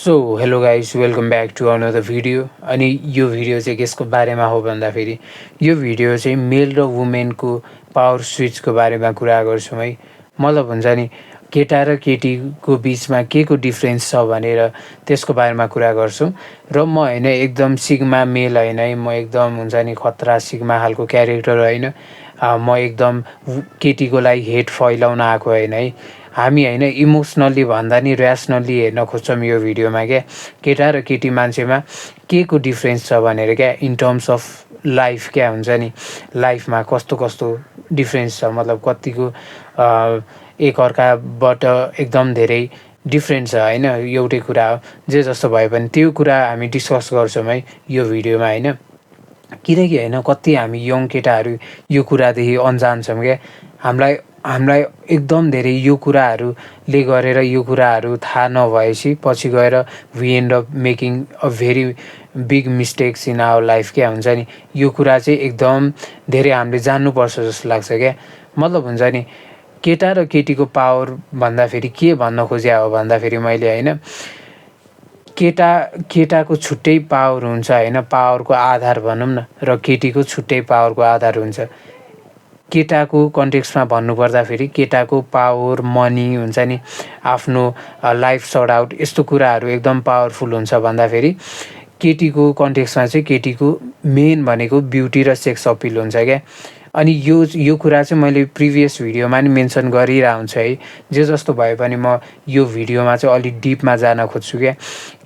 So hello guys, welcome back to another video. अनि यो video चाहिँ केसको बारेमा हो भन्दाखेरि यो भिडियो चाहिँ मेल र वुमेनको पावर स्विचको बारेमा कुरा गर्छौँ है। मतलब हुन्छ नि केटा र केटीको बिचमा के को डिफ्रेन्स छ भनेर त्यसको बारेमा कुरा गर्छौँ। र म होइन एकदम सिग्मा मेल होइन है, म एकदम हुन्छ नि खतरा सिग्मा खालको क्यारेक्टर होइन। म एकदम केटीको लागि हेट फैलाउन आएको होइन है। हामी होइन इमोसनल्ली भन्दा नि ऱ्यासनल्ली हेर्न खोज्छौँ यो भिडियोमा क्या, केटा र केटी मान्छेमा के को डिफ्रेन्स छ भनेर क्या, इन टर्म्स अफ लाइफ क्या हुन्छ नि, लाइफमा कस्तो कस्तो डिफ्रेन्स छ, मतलब कतिको एकअर्काबाट एकदम धेरै डिफ्रेन्ट छ होइन। एउटै कुरा हो जे जस्तो भए पनि त्यो कुरा हामी डिस्कस गर्छौँ है यो भिडियोमा होइन। किनकि होइन कति हामी यङ केटाहरू यो कुरादेखि अन्जान छौँ क्या। हामीलाई एकदम धेरै यो कुराहरूले गरेर यो कुराहरू थाहा नभएपछि पछि गएर we end up making a very big mistakes in our life क्या हुन्छ नि। यो कुरा चाहिँ एकदम धेरै हामीले जान्नुपर्छ जस्तो लाग्छ क्या। मतलब हुन्छ नि केटा र केटीको पावर भन्दाखेरि के भन्न खोज्या हो भन्दाखेरि मैले होइन, केटाको छुट्टै पावर हुन्छ होइन, पावरको आधार भनौँ न, र केटीको छुट्टै पावरको आधार हुन्छ। केटाको कन्टेक्स्टमा भन्नुपर्दाखेरि केटाको पावर, मनी हुन्छ नि, आफ्नो लाइफ सर्ट आउट यस्तो कुराहरू एकदम पावरफुल हुन्छ भन्दाखेरि केटीको कन्टेक्स्टमा चाहिँ केटीको मेन भनेको ब्युटी र सेक्स अपिल हुन्छ क्या। अनि यो कुरा चाहिँ मैले प्रिभियस भिडियोमा नि मेन्सन गरिरहेको हुन्छु है। जे जस्तो भए पनि म यो भिडियोमा चाहिँ अलिक डिपमा जान खोज्छु क्या।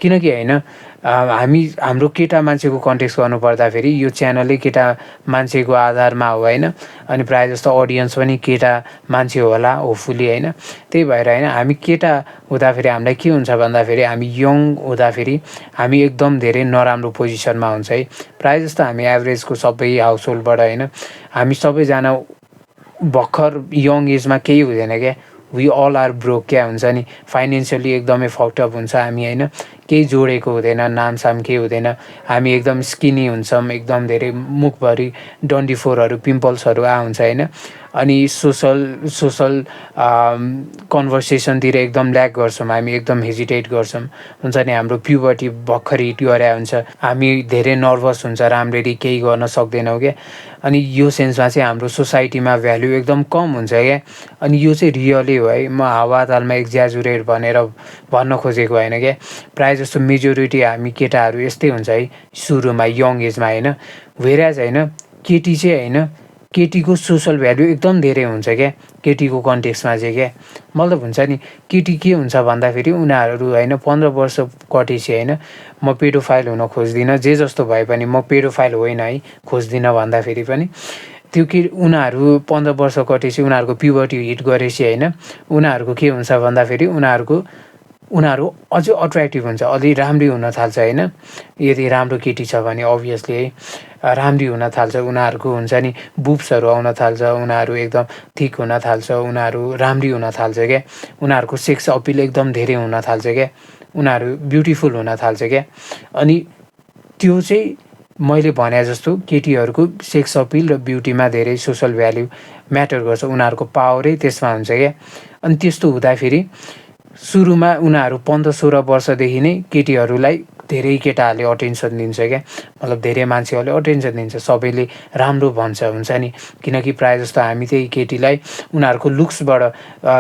किनकि होइन हाम्रो केटा मान्छेको कन्टेक्स्ट गर्नुपर्दाखेरि यो च्यानलै केटा मान्छेको आधारमा हो होइन। अनि प्रायः जस्तो अडियन्स पनि केटा मान्छे होला होपफुली होइन। त्यही भएर होइन हामी केटा हुँदाखेरि हामीलाई के हुन्छ भन्दाखेरि हामी यङ हुँदाखेरि हामी एकदम धेरै नराम्रो पोजिसनमा हुन्छ है। प्रायः जस्तो हामी एभरेजको सबै हाउस होल्डबाट होइन, हामी सबैजना भर्खर यङ एजमा केही हुँदैन क्या, वी अल आर ब्रोक क्या हुन्छ नि। फाइनेन्सियली एकदमै फक्टअप हुन्छ हामी होइन, केही जोडेको हुँदैन, नामसाम केही हुँदैन, हामी एकदम स्किनी हुन्छौँ, एकदम धेरै मुखभरि डन्डिफोरहरू पिम्पल्सहरू हुन्छ होइन। अनि सोसल कन्भर्सेसनतिर एकदम ल्याक गर्छौँ हामी, एकदम हेजिटेट गर्छौँ हुन्छ नि। हाम्रो प्युबर्टी भर्खर हिट गरे हुन्छ, हामी धेरै नर्भस हुन्छ, राम्ररी केही गर्न सक्दैनौँ क्या। अनि यो सेन्समा चाहिँ हाम्रो सोसाइटीमा भ्याल्यु एकदम कम हुन्छ क्या। अनि यो चाहिँ रियलै हो है, म हावातालमा एक्ज्याजुरेट भनेर भन्न खोजेको होइन क्या। प्रायः जस्तो मेजोरिटी हामी केटाहरू यस्तै हुन्छ है सुरुमा यङ एजमा होइन। वेराज होइन केटी चाहिँ होइन, केटीको सोसल भ्याल्यु एकदम धेरै हुन्छ क्या केटीको कन्टेक्स्टमा चाहिँ क्या। मतलब हुन्छ नि केटी के हुन्छ भन्दाखेरि उनीहरू होइन 15 वर्ष कटेपछि होइन, म पेडोफाइल हुन खोज्दिनँ, जे जस्तो भए पनि म पेडोफाइल होइन है, खोज्दिनँ भन्दाखेरि पनि त्यो के उनीहरू 15 वर्ष कटेपछि उनीहरूको प्युबर्टी हिट गरेपछि होइन, उनीहरूको के हुन्छ भन्दाखेरि उनीहरू अझै अट्र्याक्टिभ हुन्छ, अलि राम्री हुन थाल्छ होइन। यदि राम्रो केटी छ भने अभियसली है राम्री हुन थाल्छ, उनीहरूको हुन्छ नि बुब्सहरू आउन थाल्छ, उनीहरू एकदम थिक हुन थाल्छ, उनीहरू राम्री हुन थाल्छ क्या। उनीहरूको सेक्स अपिल एकदम धेरै हुन थाल्छ क्या, उनीहरू ब्युटिफुल हुन थाल्छ क्या। अनि त्यो चाहिँ मैले भने जस्तो केटीहरूको सेक्स अपिल र ब्युटीमा धेरै सोसल भ्याल्यु म्याटर गर्छ, उनीहरूको पावरै त्यसमा हुन्छ क्या। अनि त्यस्तो हुँदाखेरि सुरुमा उनीहरू 15-16 वर्षदेखि नै केटीहरूलाई धेरै केटाहरूले अटेन्सन दिन्छ क्या। मतलब धेरै मान्छेहरूले अटेन्सन दिन्छ, सबैले राम्रो भन्छ हुन्छ नि। किनकि प्रायः जस्तो हामी त्यही केटीलाई उनीहरूको लुक्सबाट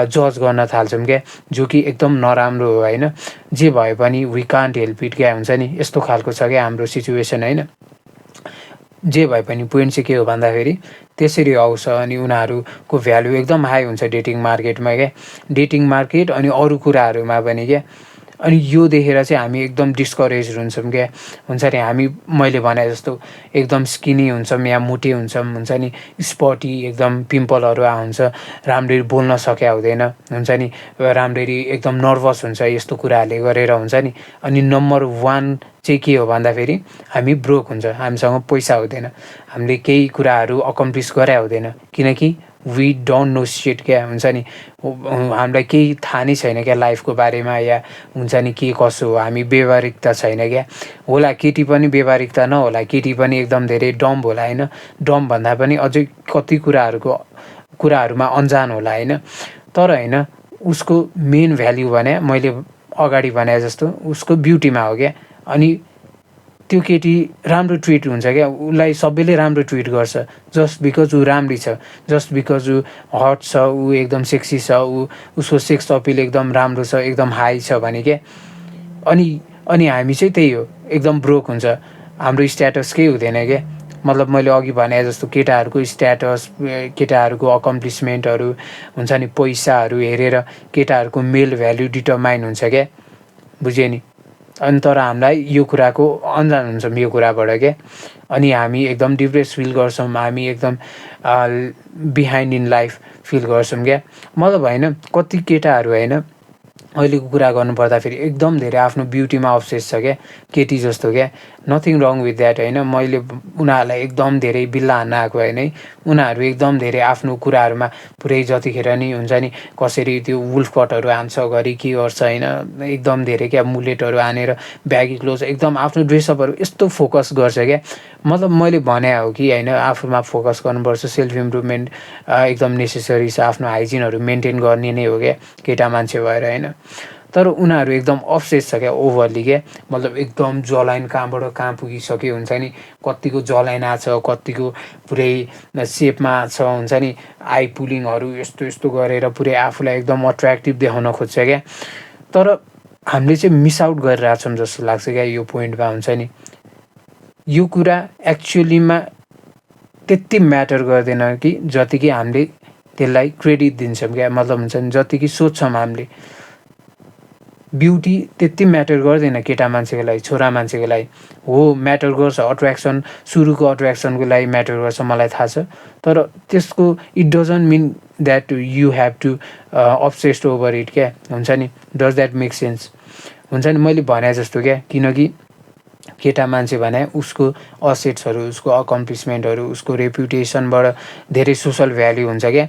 जज गर्न थाल्छौँ क्या, जो कि एकदम नराम्रो हो होइन। जे भए पनि वी कान्ट हेल्प इट क्या हुन्छ नि, यस्तो खालको छ क्या हाम्रो सिचुएसन होइन। जे भए पनि पोइन्ट चाहिँ के हो भन्दाखेरि त्यसरी आउँछ। अनि उनीहरूको भ्यालु एकदम हाई हुन्छ डेटिङ मार्केटमा क्या, डेटिङ मार्केट अनि अरू कुराहरूमा पनि क्या। अनि यो देखेर चाहिँ हामी एकदम डिस्करेज हुन्छौँ क्या हुन्छ नि। हामी मैले भने जस्तो एकदम स्किनी हुन्छौँ या मोटे हुन्छौँ हुन्छ नि, स्पटी एकदम पिम्पलहरू हुन्छ, राम्ररी बोल्न सकिया हुँदैन हुन्छ नि, राम्ररी एकदम नर्भस हुन्छ यस्तो कुराहरूले गरेर हुन्छ नि। अनि नम्बर 1 चाहिँ के हो भन्दाखेरि हामी ब्रोक हुन्छ, हामीसँग पैसा हुँदैन, हामीले केही कुराहरू अकम्प्लिस गरे हुँदैन, किनकि वी डोन्ट नो सिट क्या हुन्छ नि। हामीलाई केही थाहा नै छैन क्या लाइफको बारेमा, या हुन्छ नि के कसो हो, हामी व्यवहारिकता छैन क्या। होला केटी पनि व्यवहारिकता नहोला, केटी पनि एकदम धेरै डम्ब होला होइन, डम्ब भन्दा पनि अझै कति कुराहरूमा अन्जान होला होइन। तर होइन उसको मेन भ्याल्यु भने मैले अगाडि भने जस्तो उसको ब्युटीमा हो क्या। अनि त्यो केटी राम्रो ट्रिट हुन्छ क्या, उसलाई सबैले राम्रो ट्रिट गर्छ जस्ट बिकज ऊ राम्री छ, जस्ट बिकज ऊ हट छ, ऊ एकदम सेक्सी छ, उसको सेक्स अपिल एकदम राम्रो छ, एकदम हाई छ भने क्या। अनि हामी चाहिँ त्यही हो, एकदम ब्रोक हुन्छ, हाम्रो स्ट्याटस केही हुँदैन क्या। मतलब मैले अघि भने जस्तो केटाहरूको स्ट्याटस, केटाहरूको अकम्प्लिसमेन्टहरू हुन्छ नि, पैसाहरू हेरेर केटाहरूको मेल भ्याल्यु डिटरमाइन हुन्छ क्या, बुझ्यो नि। अनि तर हामीलाई यो कुराको अन्जान हुन्छ यो कुराबाट क्या। अनि हामी एकदम डिप्रेस फिल गर्छौँ, हामी एकदम बिहाइन्ड इन लाइफ फिल गर्छौँ क्या। मतलब होइन, कति केटाहरू होइन अहिलेको कुरा गर्नुपर्दाखेरि एकदम धेरै आफ्नो ब्युटीमा अब्सेस छ क्या, केटी जस्तो क्या। नथिङ रङ विथ द्याट होइन, मैले उनीहरूलाई एकदम धेरै बिल्ला हान्न आएको होइन है। उनीहरू एकदम धेरै आफ्नो कुराहरूमा पुरै जतिखेर नि हुन्छ नि कसरी त्यो वुल्फ कटहरू हान्छ, घरि के गर्छ होइन, एकदम धेरै क्या मुलेटहरू हानेर ब्यागी क्लोज, एकदम आफ्नो ड्रेसअपहरू यस्तो फोकस गर्छ क्या। मतलब मैले भने हो कि होइन, आफूमा फोकस गर्नुपर्छ, सेल्फ इम्प्रुभमेन्ट एकदम नेसेसरी छ, आफ्नो हाइजिनहरू मेन्टेन गर्ने नै हो क्या केटा मान्छे भएर होइन। तर उनीहरू एकदम अब्सेस छ क्या, ओभरली क्या। मतलब एकदम जलाइन कहाँबाट कहाँ पुगिसक्यो हुन्छ नि, कतिको जलाइन आछ, कतिको पुरै सेपमा छ हुन्छ नि, आई पुलिङहरू यस्तो यस्तो गरेर पुरै आफूलाई एकदम अट्र्याक्टिभ देखाउन खोज्छ क्या। तर हामीले चाहिँ मिस आउट गरिरहेछौँ जस्तो लाग्छ क्या यो पोइन्टमा हुन्छ नि। यो कुरा एक्चुअलीमा त्यति म्याटर गर्दैन कि जति कि हामीले त्यसलाई क्रेडिट दिन्छौँ क्या। मतलब हुन्छ नि, जति कि सोध्छौँ हामीले, ब्युटी त्यति म्याटर गर्दैन केटा मान्छेको लागि, छोरा मान्छेको लागि। हो म्याटर गर्छ, अट्र्याक्सन, सुरुको अट्र्याक्सनको लागि म्याटर गर्छ, मलाई थाहा छ। तर त्यसको it doesn't mean that you have to obsessed over it क्या, हुन्छ नि। Does that make sense? हुन्छ नि, मैले भने जस्तो क्या। किनकि केटा मान्छे भने उसको असेट्सहरू, उसको अकम्प्लिसमेन्टहरू, उसको रेपुटेसनबाट धेरै सोसल भ्याल्यु हुन्छ क्या।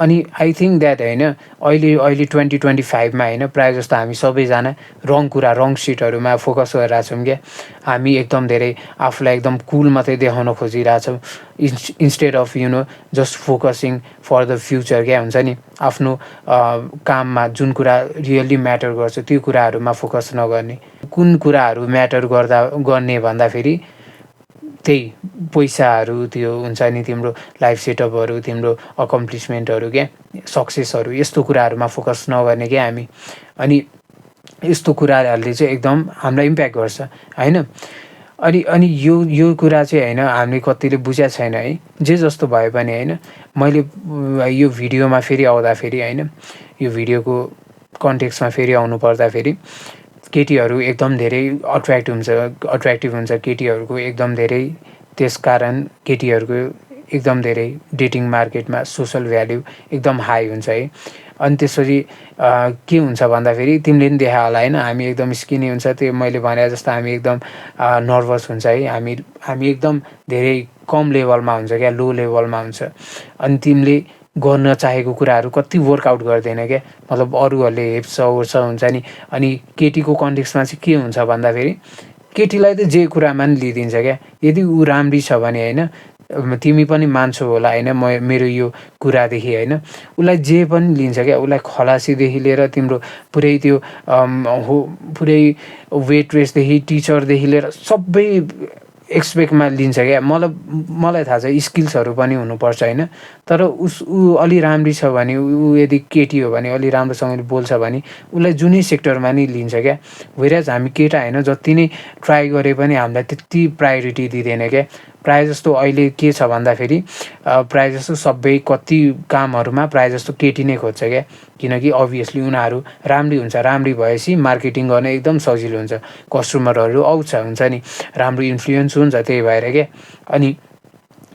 अनि आई थिङ्क द्याट होइन, अहिले 2025मा होइन, प्रायः जस्तो हामी सबैजना रङ सिटहरूमा फोकस गरिरहेछौँ क्या। हामी एकदम धेरै आफूलाई एकदम कुल मात्रै देखाउन खोजिरहेछौँ, instead of just focusing for the future क्या, हुन्छ नि। आफ्नो काममा जुन कुरा रियल्ली म्याटर गर्छ त्यो कुराहरूमा फोकस नगर्ने। कुन कुराहरू म्याटर गर्ने भन्दाखेरि त्यही पैसाहरू, त्यो हुन्छ नि, तिम्रो लाइफ सेटअपहरू, तिम्रो अकम्प्लिसमेन्टहरू क्या, सक्सेसहरू, यस्तो कुराहरूमा फोकस नगर्ने क्या हामी। अनि यस्तो कुराहरूले चाहिँ एकदम हामीलाई इम्प्याक्ट गर्छ होइन। अनि यो कुरा चाहिँ होइन, हामीले कतिले बुझेको छैन है। जे जस्तो भए पनि होइन, मैले यो भिडियोमा फेरि आउँदाखेरि होइन, यो भिडियोको कन्टेक्स्टमा फेरि आउनु पर्दाखेरि केटीहरू एकदम धेरै अट्र्याक्टिभ हुन्छ केटीहरूको एकदम धेरै। त्यसकारण केटीहरूको एकदम धेरै डेटिङ मार्केटमा सोसल भ्याल्यु एकदम हाई हुन्छ है। अनि त्यसरी के हुन्छ भन्दाखेरि तिमीले पनि देखा होला होइन, हामी एकदम स्किनी हुन्छ, त्यो मैले भने जस्तो हामी एकदम नर्भस हुन्छ है, हामी एकदम धेरै कम लेभलमा हुन्छ क्या, लो लेभलमा हुन्छ। अनि तिमीले गर्न चाहेको कुराहरू कति वर्कआउट गर्दैन क्या। मतलब अरूहरूले हेप्छ ओर्छ हुन्छ नि। अनि केटीको कन्टेक्स्टमा चाहिँ के हुन्छ भन्दाखेरि केटीलाई त जे कुरामा पनि लिइदिन्छ क्या। यदि ऊ राम्री छ भने होइन, तिमी पनि मान्छौ होला होइन मेरो यो कुरादेखि होइन, उसलाई जे पनि लिन्छ क्या। उसलाई खलासीदेखि लिएर तिम्रो पुरै त्यो पुरै वेट्रेसदेखि टिचरदेखि लिएर सबै एक्सपेक्टमा लिन्छ क्या। मलाई थाहा छ स्किल्सहरू पनि हुनुपर्छ होइन। तर ऊ अलि राम्री छ भने, ऊ यदि केटी हो भने, अलि राम्रोसँगले बोल्छ भने उसलाई जुनै सेक्टरमा नि लिन्छ क्या। वेयरएज हामी केटा होइन, जति नै ट्राई गरे पनि हामीलाई त्यति प्रायोरिटी दिँदैन क्या। प्रायः जस्तो अहिले के छ भन्दाखेरि प्रायः जस्तो सबै कति कामहरूमा प्रायः जस्तो केटी नै खोज्छ क्या। किनकि अभियसली उनीहरू राम्री हुन्छ, राम्री भएपछि मार्केटिङ गर्न एकदम सजिलो हुन्छ, कस्टमरहरू आउँछ हुन्छ नि, राम्रो इन्फ्लुएन्स हुन्छ, त्यही भएर क्या। अनि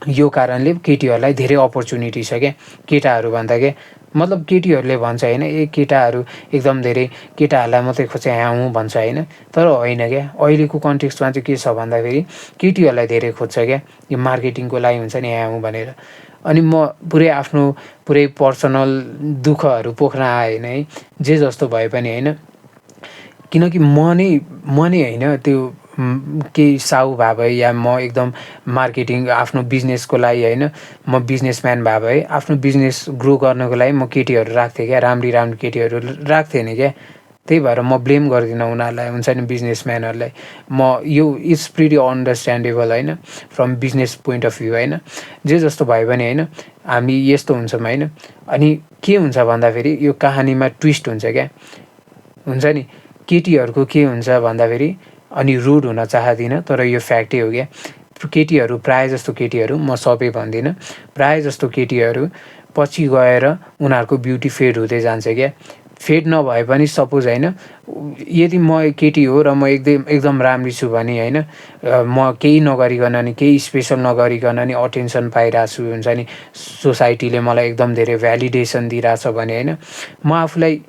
यो कारणले केटीहरूलाई धेरै अपर्च्युनिटी छ क्या केटाहरू भन्दा क्या। मतलब केटीहरूले भन्छ होइन, केटाहरू एकदम धेरै केटाहरूलाई मात्रै खोज्छ यहाँ भन्छ होइन। तर होइन क्या, अहिलेको कन्टेक्स्टमा चाहिँ के छ भन्दाखेरि केटीहरूलाई धेरै खोज्छ क्या, यो मार्केटिङको लागि हुन्छ नि यहाँ भनेर। अनि म आफ्नो पर्सनल दुःखहरू पोख्न आएन है, जे जस्तो भए पनि होइन। किनकि म नै होइन त्यो केही साहु भए भए, या म एकदम मार्केटिङ आफ्नो बिजनेसको लागि होइन, म बिजनेसम्यान भए भए आफ्नो बिजनेस ग्रो गर्नको लागि म केटीहरू राख्थेँ क्या, राम्री केटीहरू राख्थेँ नि क्या। त्यही भएर म ब्लेम गर्दिनँ उनीहरूलाई, हुन्छ नि बिजनेसम्यानहरूलाई। म यो इट्स प्रिटी अन्डरस्ट्यान्डेबल होइन, from business point of view होइन। जे जस्तो भयो भने होइन, हामी यस्तो हुन्छौँ होइन। अनि के हुन्छ भन्दाखेरि यो कहानीमा ट्विस्ट हुन्छ क्या, हुन्छ नि। केटीहरूको के हुन्छ भन्दाखेरि, अनि रुड हुन चाहदिनँ तर यो फ्याक्टै हो क्या, केटीहरू प्रायः जस्तो केटीहरू, म सबै भन्दिनँ, प्रायः जस्तो केटीहरू पछि गएर उनीहरूको ब्युटी फेड हुँदै जान्छ क्या। फेड नभए पनि सपोज होइन, यदि म केटी हो र म एकदम राम्री छु भने होइन, म केही नगरिकन नि, केही स्पेसल नगरिकन नि अटेन्सन पाइरहेको छु, हुन्छ नि, सोसाइटीले मलाई एकदम धेरै भ्यालिडेसन दिइरहेछ भने होइन, म आफूलाई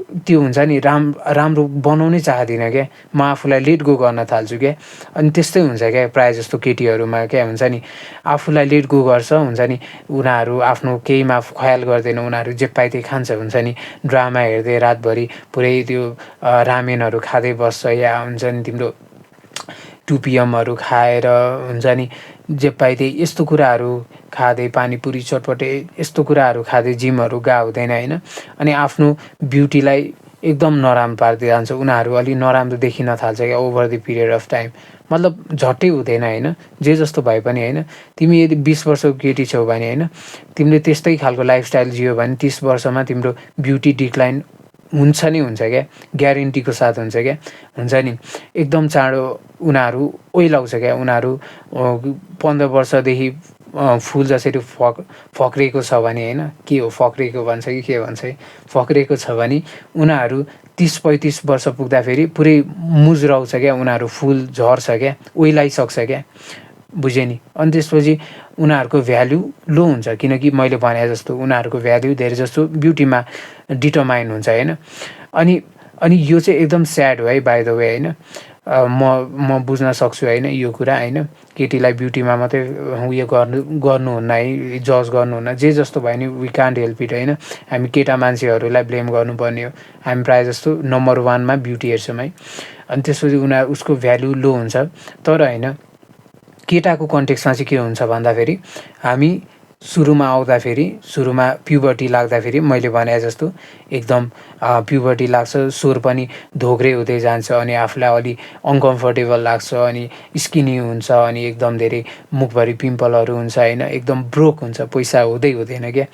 त्यो हुन्छ नि राम्रो बनाउनै चाहदिनँ क्या, म आफूलाई लेट गो गर्न थाल्छु क्या। अनि त्यस्तै हुन्छ क्या प्रायः जस्तो केटीहरूमा क्या, हुन्छ नि, आफूलाई लेट गो गर्छ, हुन्छ नि, उनीहरू आफ्नो केहीमा ख्याल गर्दैन, उनीहरू जे पाए त्यही खान्छ, हुन्छ नि, ड्रामा हेर्दै रातभरि पुरै त्यो रामेनहरू खाँदै बस्छ, या हुन्छ नि तिम्रो 2 PM खाएर, हुन्छ नि, जे पाए त्यही यस्तो कुराहरू खाँदै, पानीपुरी चटपटे यस्तो कुराहरू खाँदै जिमहरू हुँदैन होइन। अनि आफ्नो ब्युटीलाई एकदम नराम्रो पार्दै जान्छ, उनीहरू अलि नराम्रो देखिन थाल्छ क्या over the period of time. मतलब झट्टै हुँदैन होइन, जे जस्तो भए पनि होइन। तिमी यदि 20 वर्षको केटी छौ भने होइन, तिमीले त्यस्तै खालको लाइफस्टाइल जियो भने 30 वर्षमा तिम्रो ब्युटी डिक्लाइन हुन्छ नै हुन्छ क्या, ग्यारेन्टीको साथ हुन्छ क्या, हुन्छ नि। एकदम चाँडो उनीहरू ओइलाउँछ क्या, उनीहरू 15 वर्षदेखि फुल जसरी फक्रेको छ भने होइन, के हो फक्रेको भन्छ कि के भन्छ है, फक्रेको छ भने उनीहरू 30-35 वर्ष पुग्दाखेरि पुरै मुज्राउँछ क्या, उनीहरू फुल झर्छ क्या, ओइलाइसक्छ क्या, बुझ्यो नि। अनि त्यसपछि उनीहरूको भ्याल्यु लो हुन्छ, किनकि मैले भने जस्तो उनीहरूको भ्याल्यु धेरै जस्तो ब्युटीमा डिटरमाइन हुन्छ होइन। अनि यो चाहिँ एकदम स्याड हो है, बाई द वे होइन। म बुझ्न सक्छु होइन यो कुरा होइन, केटीलाई ब्युटीमा मात्रै उयो गर्नुहुन्न है, जज गर्नुहुन्न, जे जस्तो भयो नि, वी कान्ट हेल्प इट होइन। हामी केटा मान्छेहरूलाई ब्लेम गर्नुपर्ने हो, हामी प्रायः जस्तो नम्बर 1मा ब्युटी हेर्छौँ है। अनि त्यसपछि उसको भ्याल्यु लो हुन्छ। तर होइन, केटाको कन्टेक्स्टमा चाहिँ के हुन्छ भन्दाखेरि, हामी सुरुमा प्युबर्टी लाग्दाखेरि मैले भने जस्तो एकदम प्युबर्टी लाग्छ, स्वर पनि धोक्रे हुँदै जान्छ, अनि आफूलाई अलि अनकम्फर्टेबल लाग्छ, अनि स्किनी हुन्छ, अनि एकदम धेरै मुखभरि पिम्पलहरू हुन्छ होइन, एकदम ब्रोक हुन्छ, पैसा हुँदैन क्या।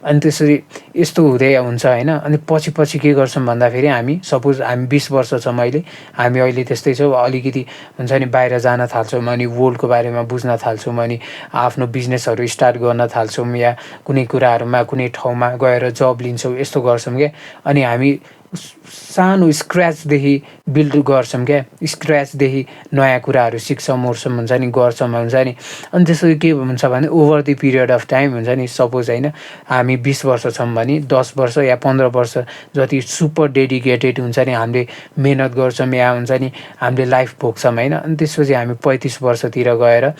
अनि त्यसरी यस्तो हुँदै हुन्छ होइन। अनि पछि के गर्छौँ भन्दाखेरि, हामी सपोज हामी 20 वर्ष छौँ अहिले, हामी अहिले त्यस्तै छौँ, अलिकति हुन्छ नि बाहिर जान थाल्छौँ, अनि वर्ल्डको बारेमा बुझ्न थाल्छौँ, अनि आफ्नो बिजनेसहरू स्टार्ट गर्न थाल्छौँ, या कुनै कुराहरूमा कुनै ठाउँमा गएर जब लिन्छौँ, यस्तो गर्छौँ क्या। अनि हामी सानो स्क्रैचदेखि बिल्ड गर्छौँ क्या, स्क्रैचदेखि नयाँ कुराहरू सिक्छौँ, मोर्छौँ, हुन्छ नि, गर्छौँ, हुन्छ नि। अनि त्यसरी के हुन्छ भने over the period of time, हुन्छ नि, सपोज होइन हामी 20 वर्ष छौँ भने 10 वर्ष या 15 वर्ष जति सुपर डेडिकेटेड हुन्छ नि, हामीले मेहनत गर्छौँ, या हुन्छ नि हामीले लाइफ भोग्छौँ होइन। अनि त्यसपछि हामी 35 वर्षतिर गएर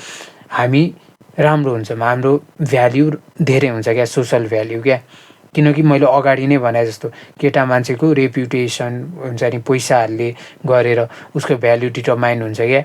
हामी राम्रो हुन्छौँ, हाम्रो भ्याल्यु धेरै हुन्छ क्या, सोसल भ्याल्यु क्या। किनकि मैले अगाडि नै भने जस्तो केटा मान्छेको रेप्युटेसन हुन्छ नि, पैसाहरूले गरेर उसको भ्याल्यु डिटरमाइन हुन्छ क्या,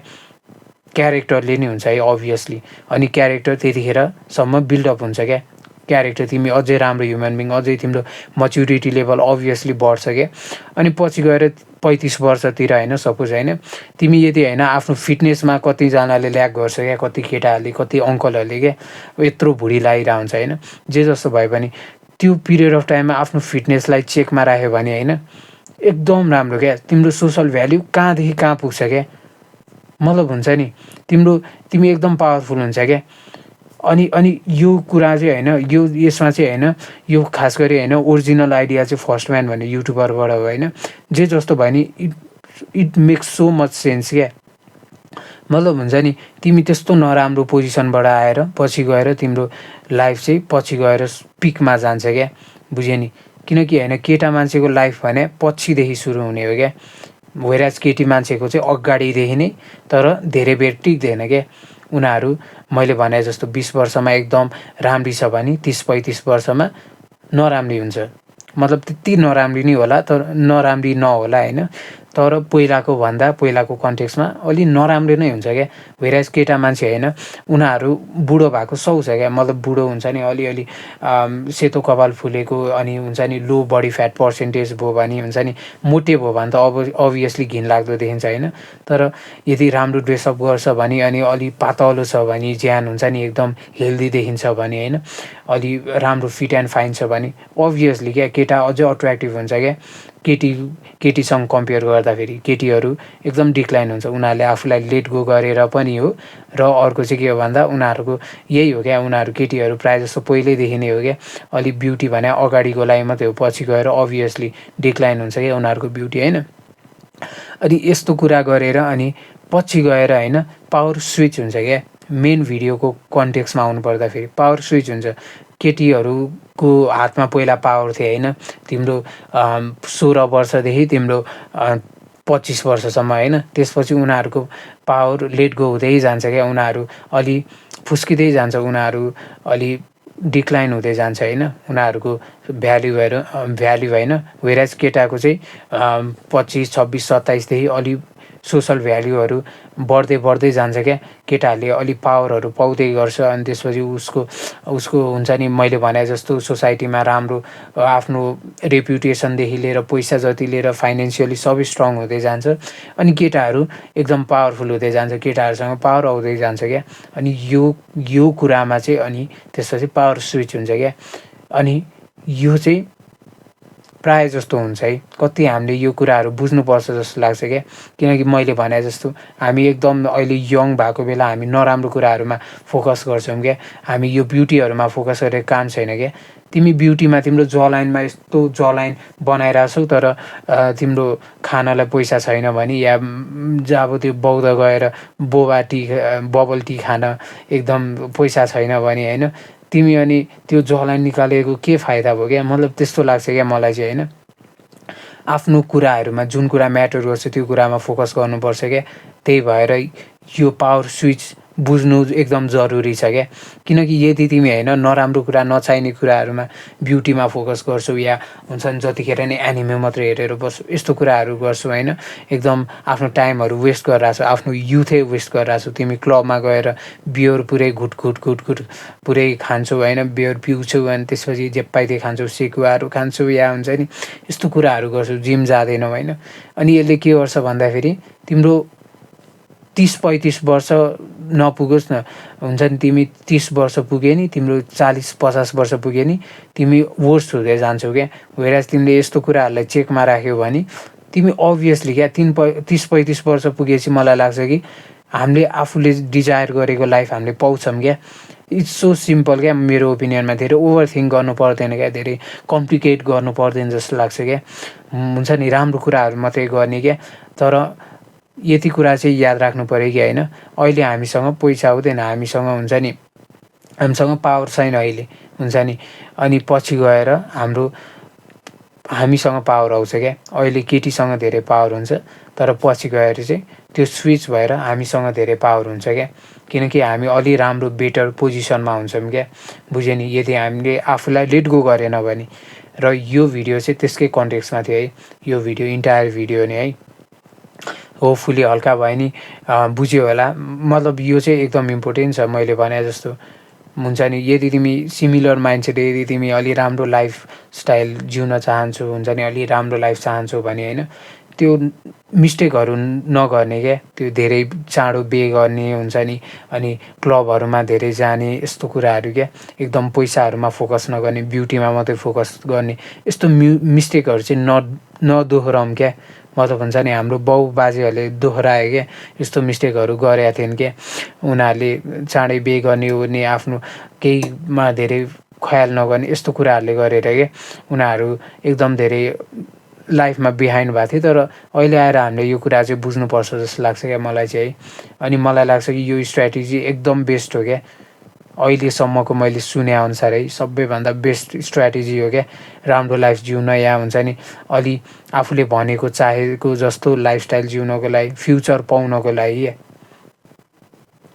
क्यारेक्टरले नै हुन्छ है अभियसली। अनि क्यारेक्टर त्यतिखेरसम्म बिल्डअप हुन्छ क्या, क्यारेक्टर तिमी अझै राम्रो ह्युमन बिङ, अझै तिम्रो मच्युरिटी लेभल अभियसली बढ्छ क्या। अनि पछि गएर 35 वर्षतिर होइन, सपोज होइन, तिमी यदि होइन आफ्नो फिटनेसमा कतिजनाले ल्याक गर्छ क्या, कति केटाहरूले, कति अङ्कलहरूले क्या, यत्रो भुँडी लगाइरहेको हुन्छ होइन। जे जस्तो भए पनि त्यो पिरियड अफ टाइममा आफ्नो फिटनेसलाई चेकमा राख्यो भने होइन, एकदम राम्रो क्या, तिम्रो सोसल भ्याल्यु कहाँदेखि कहाँ पुग्छ क्या, मतलब हुन्छ नि, तिमी एकदम पावरफुल हुन्छ क्या। अनि यो कुरा चाहिँ होइन, यसमा चाहिँ होइन, यो खास गरी होइन ओरिजिनल आइडिया चाहिँ फर्स्ट म्यान भन्ने युट्युबरबाट हो होइन। जे जस्तो भयो नि, it makes so much sense क्या। मतलब हुन्छ नि, तिमी त्यस्तो नराम्रो पोजिसनबाट आएर पछि गएर तिम्रो लाइफ चाहिँ पछि गएर पिकमा जान्छ क्या, बुझ्यो नि। किनकि होइन, केटा मान्छेको लाइफ भने पछिदेखि सुरु हुने हो क्या, वेराज केटी मान्छेको चाहिँ अगाडिदेखि नै, तर धेरै बेर टिक्दैन क्या। उनीहरू मैले भने जस्तो 20 वर्षमा एकदम राम्री छ भने 30-35 वर्षमा नराम्री हुन्छ, मतलब त्यति नराम्री नै होला, तर नराम्री नहोला होइन, तर पहिलाको कन्टेक्स्टमा अलि नराम्रो नै हुन्छ क्या। वेराज केटा मान्छे होइन, उनीहरू बुढो भएको सक्छ क्या, मतलब बुढो हुन्छ नि अलिअलि सेतो कपाल फुलेको, अनि हुन्छ नि लो बडी फ्याट पर्सेन्टेज भयो भने, हुन्छ नि मोटे भयो भने त अभियसली घिनलाग्दो देखिन्छ होइन। तर यदि राम्रो ड्रेसअप गर्छ भने, अनि अलि पातलो छ भने, ज्यान हुन्छ नि एकदम हेल्दी देखिन्छ भने होइन, अलि राम्रो फिट एन्ड फाइन छ भने अभियसली क्या केटा अझै अट्र्याक्टिभ हुन्छ क्या। केटीसँग कम्पेयर गर्दाखेरि केटीहरू एकदम डिक्लाइन हुन्छ, उनीहरूले आफूलाई लेट गो गरेर पनि हो। र अर्को चाहिँ के हो भन्दा उनीहरूको यही हो क्या, उनीहरू केटीहरू प्रायः जस्तो पहिल्यैदेखि नै हो क्या, अलिक ब्युटी भने अगाडिको लागि मात्रै हो, पछि गएर अभियसली डिक्लाइन हुन्छ क्या उनीहरूको ब्युटी होइन। अनि यस्तो कुरा गरेर अनि पछि गएर होइन पावर स्विच हुन्छ क्या। मेन भिडियोको कन्टेक्स्टमा आउनु पर्दाखेरि पावर स्विच हुन्छ। केटीहरूको हातमा पहिला पावर थियो होइन, तिम्रो 16 वर्षदेखि तिम्रो 25 वर्षसम्म होइन। त्यसपछि उनीहरूको पावर लेट गो हुँदै जान्छ क्या, उनीहरू अलि फुस्किँदै जान्छ, उनीहरू अलि डिक्लाइन हुँदै जान्छ होइन, उनीहरूको भ्याल्यु होइन। वेराज केटाको चाहिँ 25, 26, 27देखि अलि सोसल भ्याल्युहरू बढ्दै जान्छ क्या। केटाहरूले अलिक पावरहरू पाउँदै गर्छ, अनि त्यसपछि उसको हुन्छ नि मैले भने जस्तो सोसाइटीमा राम्रो आफ्नो रेप्युटेसनदेखि लिएर पैसा जति लिएर फाइनेन्सियली सबै स्ट्रङ हुँदै जान्छ। अनि केटाहरू एकदम पावरफुल हुँदै जान्छ, केटाहरूसँग पावर आउँदै जान्छ क्या। अनि यो कुरामा चाहिँ अनि त्यसपछि पावर स्विच हुन्छ क्या। अनि यो चाहिँ प्रायः जस्तो हुन्छ है, कति हामीले यो कुराहरू बुझ्नुपर्छ जस्तो लाग्छ क्या। किनकि मैले भने जस्तो हामी एकदम अहिले यङ भएको बेला हामी नराम्रो कुराहरूमा फोकस गर्छौँ क्या, हामी यो ब्युटीहरूमा फोकस गरेर काम छैन क्या। तिमी ब्युटीमा तिम्रो जलाइनमा यस्तो जलाइन बनाइरहेछौ, तर तिम्रो खानालाई पैसा छैन भने, या जब त्यो बौद्ध गएर बबल टी खान एकदम पैसा छैन भने होइन, तिमी अनि त्यो जलाइन निकालेको के फाइदा भयो क्या। मतलब त्यस्तो लाग्छ क्या मलाई चाहिँ होइन। आफ्नो कुराहरूमा जुन कुरा म्याटर गर्छ त्यो कुरामा फोकस गर्नुपर्छ क्या। त्यही भएर यो पावर स्विच बुझ्नु एकदम जरुरी छ क्या। किनकि यदि तिमी होइन नराम्रो कुरा नचाहिने कुराहरूमा ब्युटीमा फोकस गर्छौ, या हुन्छ नि जतिखेर नै एनिमे मात्रै हेरेर बस्छौ, यस्तो कुराहरू गर्छौ होइन, एकदम आफ्नो टाइमहरू वेस्ट गरिरहेछौ, आफ्नो युथै वेस्ट गरिरहेछौ। तिमी क्लबमा गएर बियर पुरै घुट पुरै खान्छौ होइन, बियर पिउँछौ, अनि त्यसपछि जे पाइ त्यही खान्छौ, सेकुवाहरू खान्छौ, या हुन्छ नि यस्तो कुराहरू गर्छौ, जिम जाँदैनौ होइन। अनि यसले के गर्छ भन्दाखेरि तिम्रो 30-35 वर्ष नपुगोस् न, हुन्छ नि तिमी 30 वर्ष पुगे नि, तिम्रो 40-50 वर्ष पुगे नि, तिमी वर्स्ट हुँदै जान्छौ क्या। वेराज तिमीले यस्तो कुराहरूलाई चेकमा राख्यौ भने तिमी अभियसली क्या 30-35 वर्ष पुगेपछि मलाई लाग्छ कि हामीले आफूले डिजायर गरेको लाइफ हामीले पाउँछौँ क्या। इट्स सो सिम्पल क्या। मेरो ओपिनियनमा धेरै ओभर थिङ्क गर्नु पर्दैन क्या, धेरै कम्प्लिकेट गर्नु पर्दैन जस्तो लाग्छ क्या। हुन्छ नि राम्रो कुराहरू मात्रै गर्ने क्या। तर यति कुरा चाहिँ याद राख्नु पऱ्यो कि होइन, अहिले हामीसँग पैसा हुँदैन, हामीसँग हुन्छ नि हामीसँग पावर छैन अहिले, हुन्छ नि। अनि पछि गएर हामीसँग पावर आउँछ क्या। अहिले केटीसँग धेरै पावर हुन्छ, तर पछि गएर चाहिँ त्यो स्विच भएर हामीसँग धेरै पावर हुन्छ क्या। किनकि हामी अलि राम्रो बेटर पोजिसनमा हुन्छौँ क्या, बुझ्यो नि। यदि हामीले आफूलाई लेट गो गरेन भने। र यो भिडियो चाहिँ त्यसकै कन्टेक्स्टमा थियो है, यो भिडियो इन्टायर भिडियो नै है। होपफुली हल्का भए नि बुझ्यो होला। मतलब यो चाहिँ एकदम इम्पोर्टेन्ट छ। मैले भने जस्तो हुन्छ नि, यदि तिमी सिमिलर माइन्डसेट, यदि तिमी अलि राम्रो लाइफ स्टाइल जिउन चाहन्छौ, हुन्छ नि अलि राम्रो लाइफ चाहन्छौ भने होइन, त्यो मिस्टेकहरू नगर्ने क्या। त्यो धेरै चाँडो बे गर्ने हुन्छ नि, अनि क्लबहरूमा धेरै जाने, यस्तो कुराहरू क्या। एकदम पैसाहरूमा फोकस नगर्ने, ब्युटीमा मात्रै फोकस गर्ने, यस्तो मिस्टेकहरू चाहिँ नदोहोऱ्याउँ क्या। मतलब हुन्छ नि हाम्रो बाउ बाजेहरूले दोहोऱ्यायो क्या, यस्तो मिस्टेकहरू गरेका थिएन क्या। उनीहरूले चाँडै बे गर्ने ओर्ने, आफ्नो केहीमा धेरै ख्याल नगर्ने, यस्तो कुराहरूले गरेर क्या उनीहरू एकदम धेरै लाइफमा बिहाइन्ड भएको थियो। तर अहिले आएर हामीले यो कुरा चाहिँ बुझ्नुपर्छ जस्तो लाग्छ क्या मलाई चाहिँ है। अनि मलाई लाग्छ कि यो स्ट्राटेजी एकदम बेस्ट हो क्या, अहिलेसम्मको मैले सुनेअनुसारै सबैभन्दा बेस्ट स्ट्राटेजी हो क्या राम्रो लाइफ जिउन, या हुन्छ नि अलि आफूले भनेको चाहेको जस्तो लाइफस्टाइल जिउनको लागि, फ्युचर पाउनको लागि।